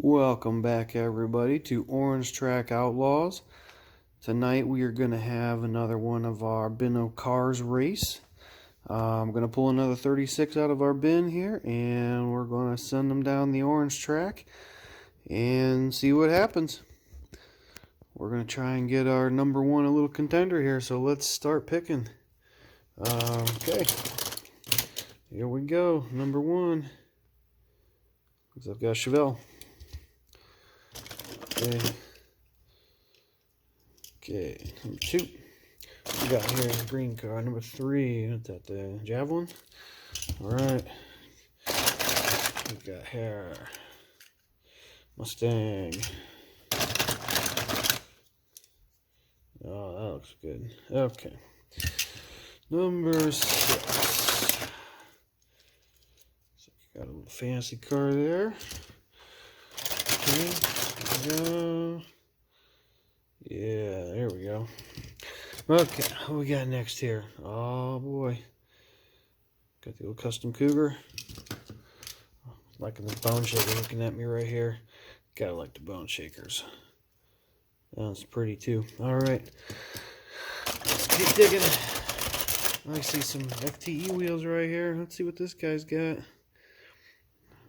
Welcome back, everybody, to Orange Track Outlaws. Tonight we are going to have another one of our Bin Cars race. I'm going to pull another 36 out of our bin here, and we're going to send them down the orange track and see what happens. We're going to try and get our number one a little contender here, so let's start picking. Okay, here we go. Number one. Looks like I've got Chevelle. Okay, number two. We got here a green car. Number three, what's that, the Javelin? Alright. We got here Mustang. Oh, that looks good. Okay. Number six. So we got a little fancy car there. Okay. Go. Yeah, there we go. Okay, what we got next here? Oh boy. Got the old custom Cougar. Liking the bone shaker looking at me right here. Gotta like the bone shakers. That's pretty too. Alright. Let's keep digging. I see some FTE wheels right here. Let's see what this guy's got.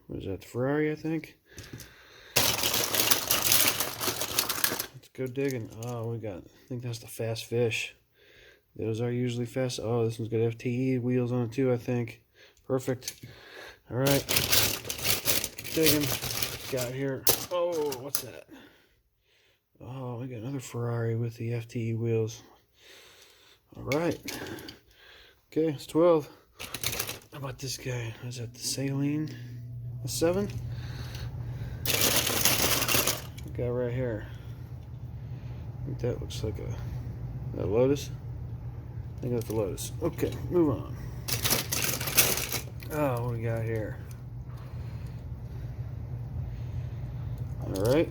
What is that, the Ferrari, I think? Go digging. Oh, we got, I think that's the Fast Fish. Those are usually fast. Oh, this one's got FTE wheels on it too, I think. Perfect. Alright. Digging. Got here. Oh, what's that? Oh, we got another Ferrari with the FTE wheels. Alright. Okay, it's 12. How about this guy? Is that the Saline? A 7? Got right here. I think that looks like a Lotus. I think that's the Lotus. Okay, move on. Oh, what do we got here? Alright.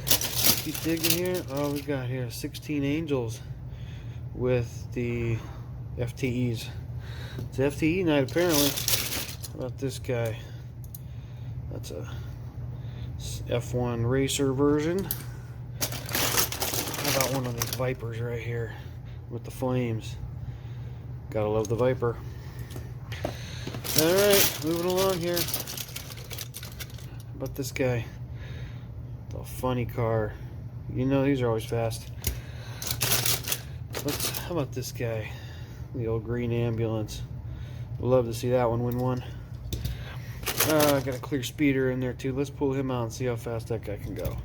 Keep digging here. Oh, we got here 16 Angels with the FTEs. It's FTE night, apparently. How about this guy? That's a F1 racer version. How about one of these Vipers right here with the flames? Gotta love the Viper. Alright, moving along here. How about this guy? The funny car. You know these are always fast. How about this guy? The old green ambulance. Would love to see that one win one. I got a clear speeder in there too. Let's pull him out and see how fast that guy can go.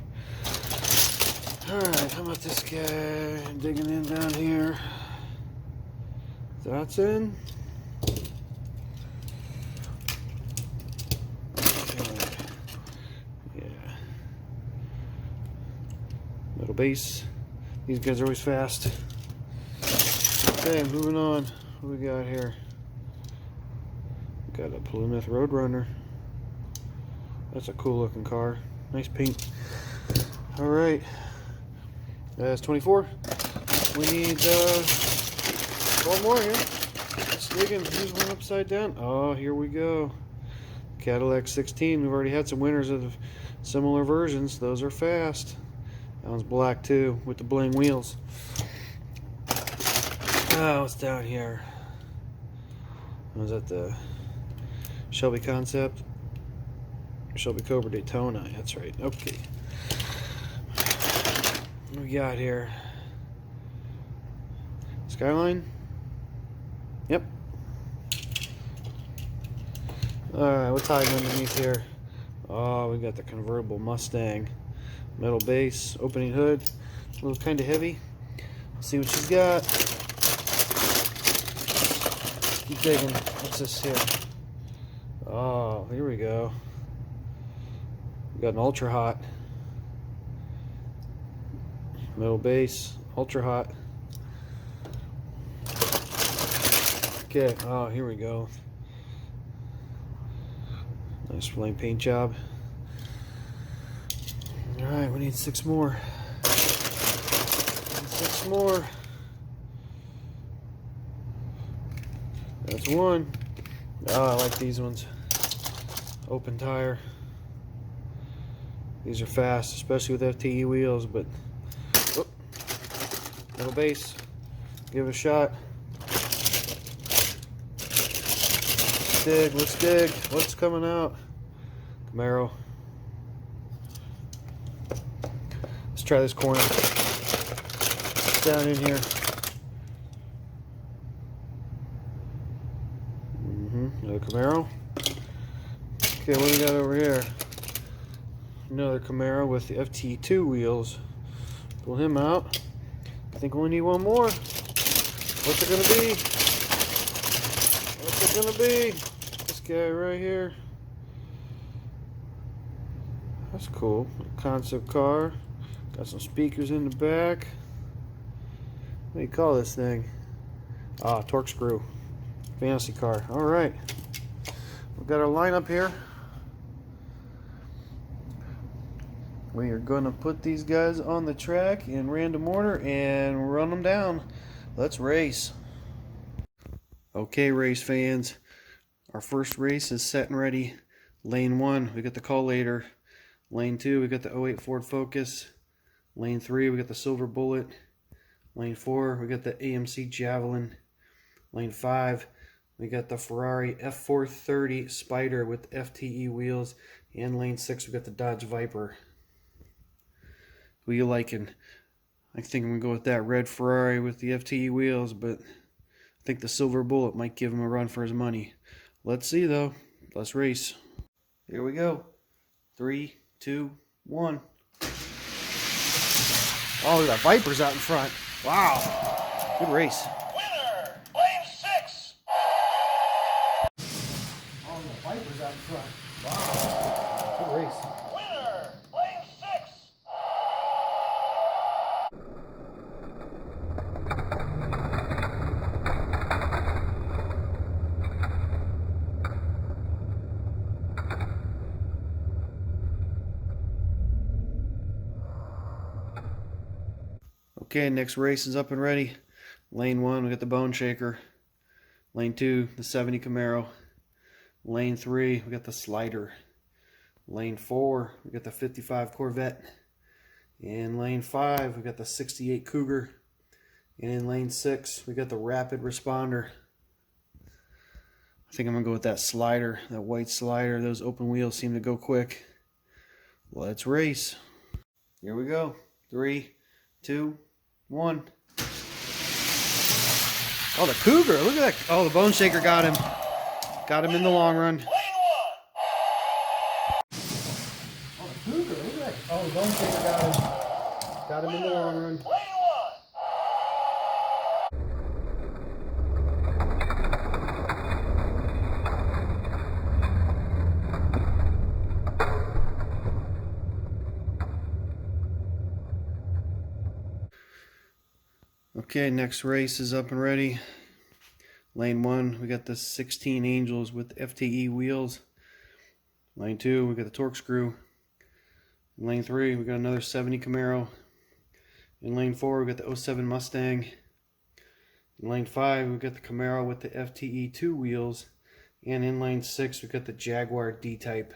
Alright, how about this guy? Digging in down here. That's in. Okay. Yeah. Metal base. These guys are always fast. Okay, moving on. What we got here? Got a Plymouth Roadrunner. That's a cool looking car. Nice paint. Alright. That's 24. We need one more here. Let's dig in. Here's one upside down. Oh, here we go. Cadillac 16. We've already had some winners of similar versions. Those are fast. That one's black too, with the bling wheels. Oh, what's down here? Was that the Shelby Concept? Shelby Cobra Daytona. That's right. Okay. What we got here? Skyline? Yep. Alright, what's hiding underneath here? Oh, we got the convertible Mustang. Metal base, opening hood. A little kind of heavy. Let's see what she's got. Keep digging. What's this here? Oh, here we go. We got an Ultra Hot. Metal base, Ultra Hot. Okay, oh, here we go. Nice flame paint job. Alright, we need 6 more. 6 more. That's one. Oh, I like these ones. Open tire. These are fast, especially with FTE wheels, but oh, little base. Give it a shot. Let's dig. What's coming out? Camaro. Let's try this corner. It's down in here. Another Camaro. Okay, what do we got over here? Another Camaro with the FT2 wheels. Pull him out. I think we only need one more. What's it gonna be? What's it gonna be? This guy right here. That's cool. Concept car. Got some speakers in the back. What do you call this thing? Ah, torque screw. Fancy car. Alright. We've got our lineup here. We are going to put these guys on the track in random order and run them down. Let's race. Okay, race fans. Our first race is set and ready. Lane 1, we got the Collator. Lane 2, we got the '08 Ford Focus. Lane 3, we got the Silver Bullet. Lane 4, we got the AMC Javelin. Lane 5, we got the Ferrari F430 Spider with FTE wheels. And lane 6, we got the Dodge Viper. Who you liking? I think I'm going to go with that red Ferrari with the FTE wheels, but I think the Silver Bullet might give him a run for his money. Let's see, though. Let's race. Here we go. 3, 2, 1. Oh, that Viper's out in front. Wow. Good race. Winner, lane 6. Oh, the Viper's out in front. Wow. Good race. Winner, lane 6. Okay, next race is up and ready. Lane 1, we got the Bone Shaker. Lane 2, the 70 Camaro. Lane 3, we got the Slider. Lane 4, we got the 55 Corvette. In lane 5, we got the 68 Cougar. And in lane 6, we got the Rapid Responder. I think I'm going to go with that Slider, that white Slider. Those open wheels seem to go quick. Let's race. Here we go. 3, 2, 1. Oh, the Cougar. Look at that. Oh, the Bone Shaker got him. Got him in the long run. Lane 1. Oh, the Cougar. Look at that. Oh, the Bone Shaker got him. Got him in the long run. Lane 1. Okay, next race is up and ready. Lane 1, we got the 16 Angels with FTE wheels. Lane 2, we got the Torque Screw. In lane 3, we got another 70 Camaro. In lane 4, we got the '07 Mustang. In lane 5, we got the Camaro with the FTE 2 wheels. And in lane 6, we got the Jaguar D-Type.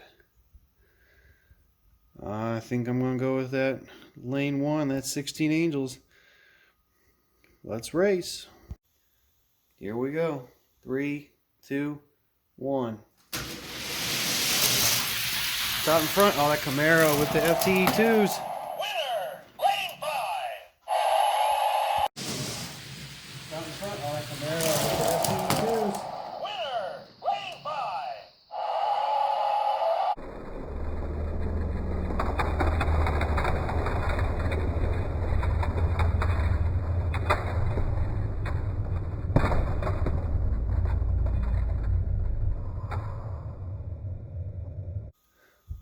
I think I'm going to go with that lane 1, that's 16 Angels. Let's race. Here we go. 3, 2, 1. It's out in front. Oh, that Camaro with the FTE2s. Winner, lane 5. It's out in front. Oh, that Camaro with the FTE2s. Winner, lane 5.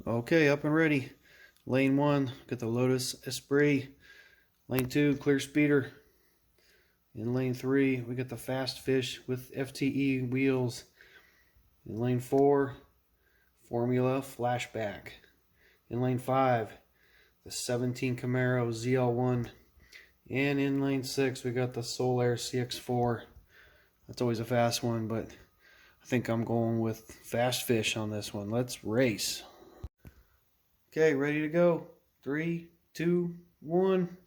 Okay, up and ready. Lane 1, got the Lotus Esprit. Lane 2, Clear Speeder. In lane 3, we got the Fast Fish with FTE wheels. In lane 4, Formula Flashback. In lane 5, the 17 Camaro ZL1. And in lane 6, we got the Solaire CX4. That's always a fast one, but I think I'm going with Fast Fish on this one. Let's race. Okay, ready to go. 3, 2, 1.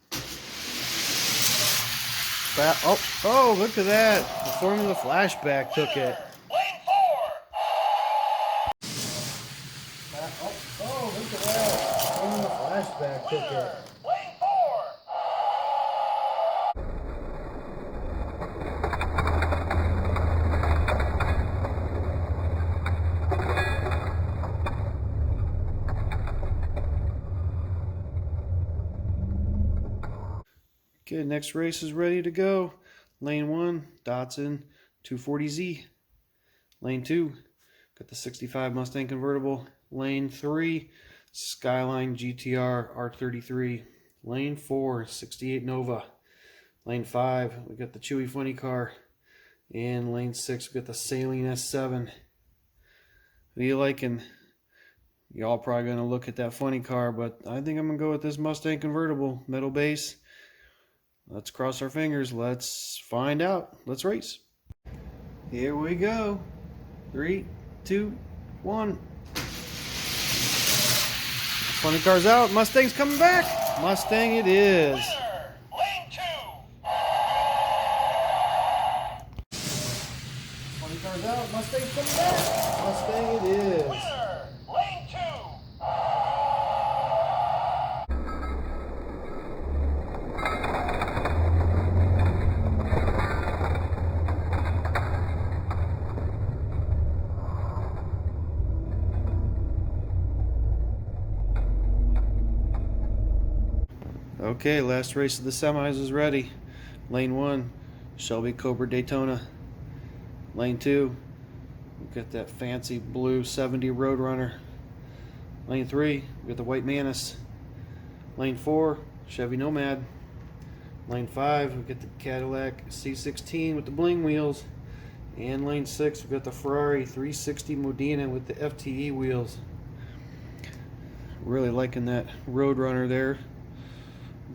Oh, look at that. The Formula Flashback took it. Lane 4. Oh, look at that. Formula Flashback took it. Lane 4. Okay, next race is ready to go. Lane 1, Datsun 240Z. Lane 2, got the 65 Mustang convertible. Lane 3, Skyline GTR R33. Lane 4, 68 Nova. Lane 5, we got the Chewy Funny Car. And lane 6, we got the Saline S7. Who you liking? Y'all probably going to look at that funny car, but I think I'm going to go with this Mustang convertible. Metal base. Let's cross our fingers. Let's find out. Let's race. Here we go. 3, 2, 1. Funny car's out. Mustang's coming back. Mustang it is. Winner. Lane 2. Funny car's out. Mustang's coming back. Mustang it is. Winner. Lane 2. Okay, last race of the semis is ready. Lane 1, Shelby Cobra Daytona. Lane 2, we've got that fancy blue 70 Roadrunner. Lane 3, we got the white Manus. Lane 4, Chevy Nomad. Lane 5, we got the Cadillac C16 with the bling wheels. And lane 6, we got the Ferrari 360 Modena with the FTE wheels. Really liking that Roadrunner there.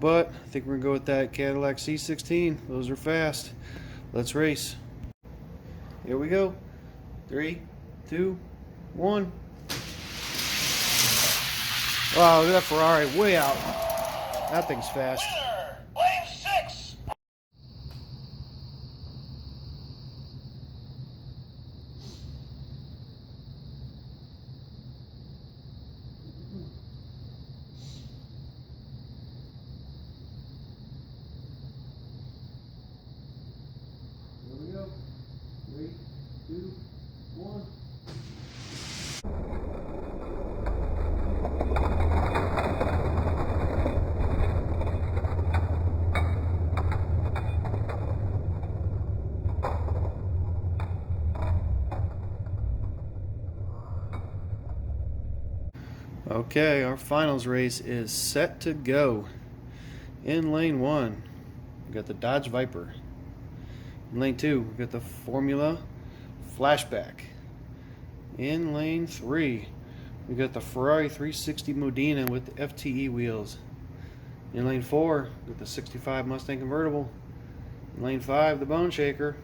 But I think we're going to go with that Cadillac C16. Those are fast. Let's race. Here we go. 3, 2, 1. Wow, look at that Ferrari way out. That thing's fast. Winner. Lane 6. Here we go. 3, 2, 1. Okay, our finals race is set to go. In lane 1, we got the Dodge Viper. In lane 2, we got the Formula Flashback. In lane 3, we got the Ferrari 360 Modena with the FTE wheels. In lane 4, we got the 65 Mustang convertible. In lane 5, the Bone Shaker.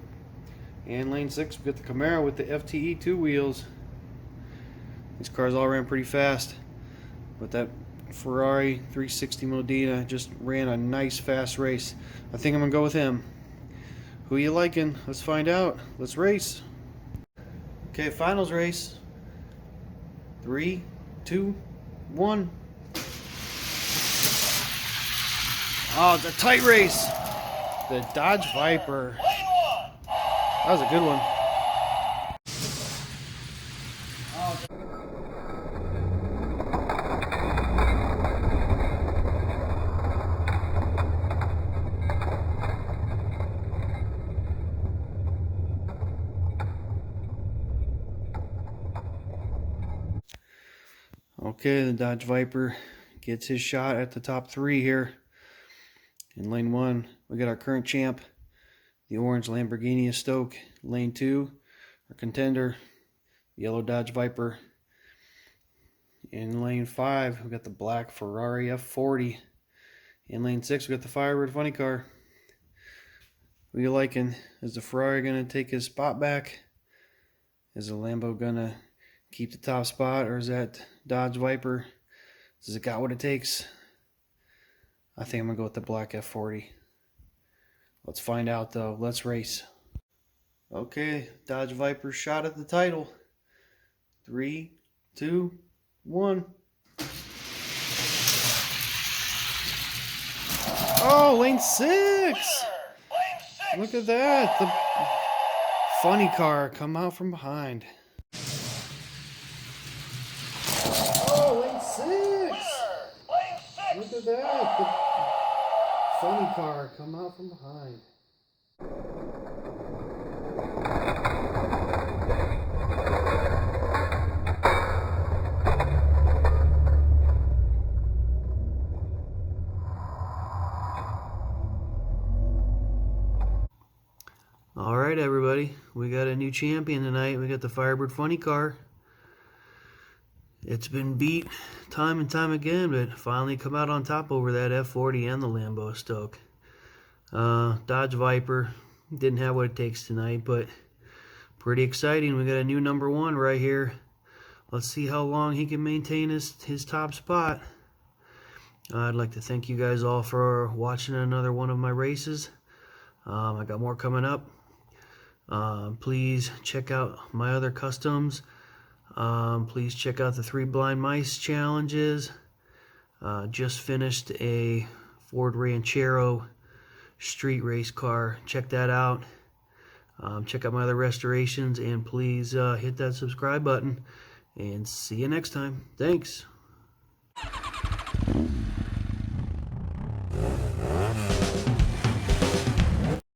And lane 6, we got the Camaro with the FTE 2 wheels. These cars all ran pretty fast, but that Ferrari 360 Modena just ran a nice fast race. I think I'm gonna go with him. Who you liking? Let's find out. Let's race. Okay, finals race. 3, 2, 1. Oh, it's a tight race. The Dodge Viper. Lane 1. That was a good one. Okay, the Dodge Viper gets his shot at the top 3 here. In lane 1, we got our current champ, the orange Lamborghini Estoque. Lane 2, our contender, the yellow Dodge Viper. In lane 5, we got the black Ferrari F40. In lane 6, we got the Firebird Funny Car. Who you liking? Is the Ferrari going to take his spot back? Is the Lambo going to keep the top spot, or is that Dodge Viper Does it got what it takes? I think I'm going to go with the black F40. Let's find out though. Let's race. Okay, Dodge Viper shot at the title. 3, 2, 1. Oh, lane 6! Lane 6. Look at that. The funny car come out from behind. Oh, lane 6! Lane 6. Look at that. The funny car come out from behind. All right, everybody. We got a new champion tonight. We got the Firebird funny car. It's been beat time and time again, but finally come out on top over that F40 and the Lambo Stoke. Dodge Viper didn't have what it takes tonight, but pretty exciting. We got a new number 1 right here. Let's see how long he can maintain his top spot. I'd like to thank you guys all for watching another one of my races. I got more coming up. Please check out my other customs. Please check out the 3 blind mice challenges. Just finished a Ford Ranchero street race car. Check that out. Check out my other restorations, and please hit that subscribe button, and see you next time. Thanks.